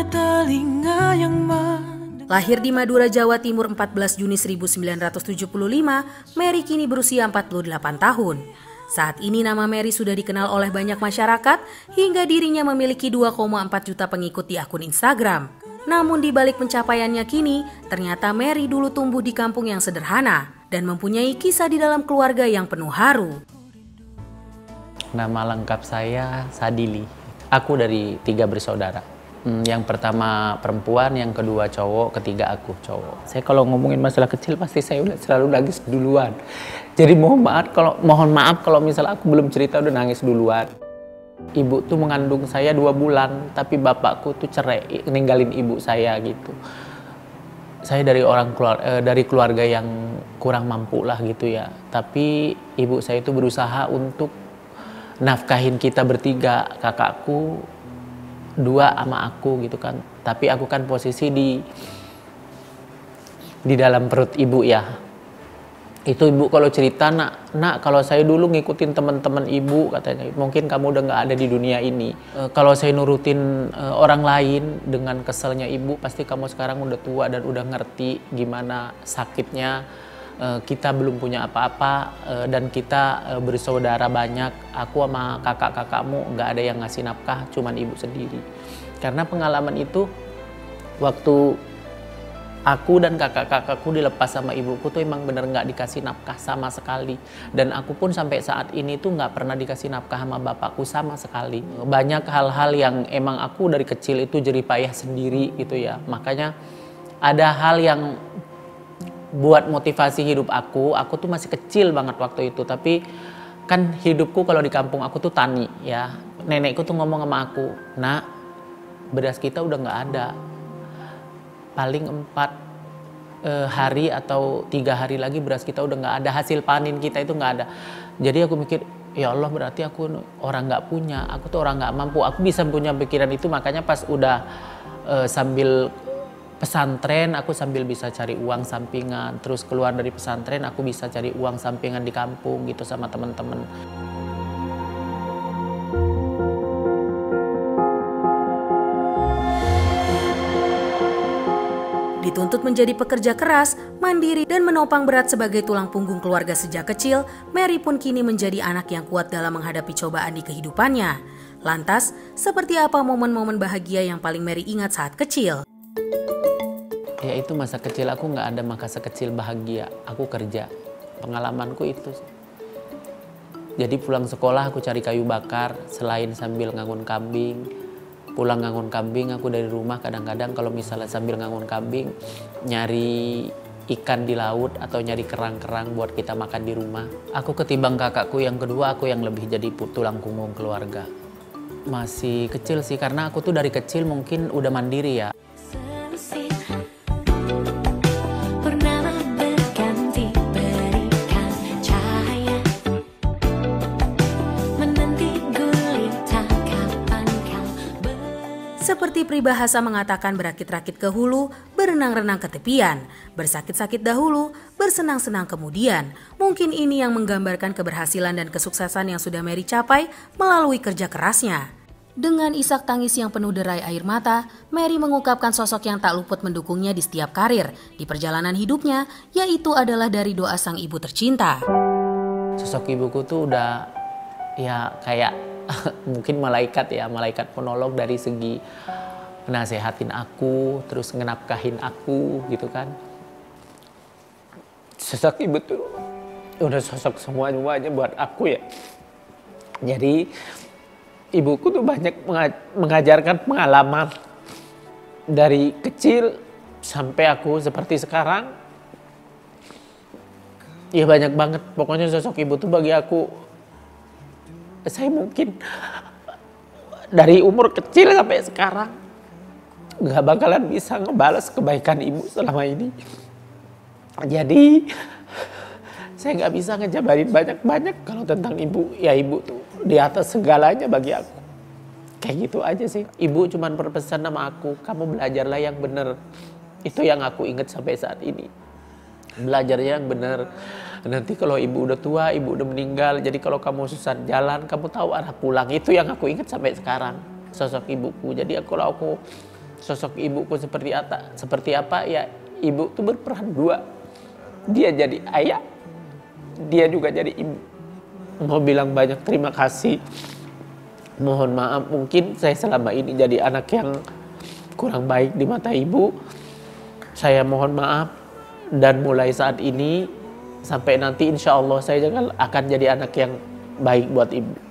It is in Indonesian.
telinga yang Lahir di Madura, Jawa Timur 14 Juni 1975, Mary kini berusia 48 tahun. Saat ini nama Mary sudah dikenal oleh banyak masyarakat hingga dirinya memiliki 2,4 juta pengikut di akun Instagram. Namun di balik pencapaiannya kini, ternyata Mary dulu tumbuh di kampung yang sederhana dan mempunyai kisah di dalam keluarga yang penuh haru. Nama lengkap saya Sadili. Aku dari 3 bersaudara. Yang pertama perempuan, yang kedua cowok, ketiga aku cowok. Saya kalau ngomongin masalah kecil pasti saya udah selalu nangis duluan. Jadi mohon maaf kalau misal aku belum cerita udah nangis duluan. Ibu tuh mengandung saya 2 bulan, tapi bapakku tuh cerai, ninggalin ibu saya gitu. Saya dari keluarga yang kurang mampu lah gitu ya. Tapi ibu saya itu berusaha untuk nafkahin kita bertiga, kakakku 2 sama aku gitu kan. Tapi aku kan posisi di dalam perut ibu ya. Itu ibu kalau cerita, nak kalau saya dulu ngikutin teman-teman ibu katanya, mungkin kamu udah nggak ada di dunia ini. Kalau saya nurutin orang lain dengan keselnya ibu, pasti kamu sekarang udah tua dan udah ngerti gimana sakitnya. Kita belum punya apa-apa dan kita bersaudara banyak. Aku sama kakak-kakakmu nggak ada yang ngasih nafkah, cuman ibu sendiri. Karena pengalaman itu waktu aku dan kakak-kakakku dilepas sama ibuku tuh emang bener nggak dikasih nafkah sama sekali. Dan aku pun sampai saat ini tuh nggak pernah dikasih nafkah sama bapakku sama sekali. Banyak hal-hal yang emang aku dari kecil itu jerih payah sendiri gitu ya. Makanya ada hal yang buat motivasi hidup aku tuh masih kecil banget waktu itu. Tapi kan hidupku kalau di kampung aku tuh tani ya. Nenekku tuh ngomong sama aku, nak, beras kita udah nggak ada. Paling 4 hari atau 3 hari lagi beras kita udah nggak ada. Hasil panen kita itu nggak ada. Jadi aku mikir, ya Allah berarti aku orang nggak punya. Aku tuh orang nggak mampu. Aku bisa punya pikiran itu, makanya pas udah sambil pesantren, aku sambil bisa cari uang sampingan. Terus keluar dari pesantren, aku bisa cari uang sampingan di kampung gitu sama teman-teman. Dituntut menjadi pekerja keras, mandiri, dan menopang berat sebagai tulang punggung keluarga sejak kecil, Mary pun kini menjadi anak yang kuat dalam menghadapi cobaan di kehidupannya. Lantas, seperti apa momen-momen bahagia yang paling Mary ingat saat kecil? Ya itu masa kecil aku nggak ada masa kecil bahagia. Aku kerja. Pengalamanku itu. Jadi pulang sekolah aku cari kayu bakar selain sambil ngangon kambing. Pulang ngangon kambing aku dari rumah kadang-kadang kalau misalnya sambil ngangon kambing nyari ikan di laut atau nyari kerang-kerang buat kita makan di rumah. Aku ketimbang kakakku yang kedua, aku yang lebih jadi tulang punggung keluarga. Masih kecil sih karena aku tuh dari kecil mungkin udah mandiri ya. Seperti peribahasa mengatakan berakit-rakit ke hulu, berenang-renang ke tepian, bersakit-sakit dahulu, bersenang-senang kemudian. Mungkin ini yang menggambarkan keberhasilan dan kesuksesan yang sudah Mary capai melalui kerja kerasnya. Dengan isak tangis yang penuh derai air mata, Mary mengungkapkan sosok yang tak luput mendukungnya di setiap karir di perjalanan hidupnya, yaitu adalah dari doa sang ibu tercinta. Sosok ibuku tuh udah ya kayak mungkin malaikat penolong dari segi nasehatin aku, terus ngenapkahin aku gitu kan. Sosok ibu tuh udah sosok semuanya buat aku ya. Jadi ibuku tuh banyak mengajarkan pengalaman dari kecil sampai aku seperti sekarang. Ya banyak banget, pokoknya sosok ibu tuh bagi aku. Saya mungkin dari umur kecil sampai sekarang gak bakalan bisa ngebalas kebaikan ibu selama ini. Jadi saya gak bisa ngejabarin banyak-banyak kalau tentang ibu. Ya ibu tuh di atas segalanya bagi aku. Kayak gitu aja sih. Ibu cuma berpesan sama aku, kamu belajarlah yang benar. Itu yang aku ingat sampai saat ini. Belajarnya yang benar. Nanti kalau ibu udah tua, ibu udah meninggal, jadi kalau kamu susah jalan, kamu tahu arah pulang. Itu yang aku ingat sampai sekarang, sosok ibuku. Jadi kalau aku sosok ibuku seperti apa ya, ibu tuh berperan dua. Dia jadi ayah, dia juga jadi ibu. Mau bilang banyak terima kasih. Mohon maaf mungkin saya selama ini jadi anak yang kurang baik di mata ibu. Saya mohon maaf, dan mulai saat ini sampai nanti insya Allah saya akan jadi anak yang baik buat ibu.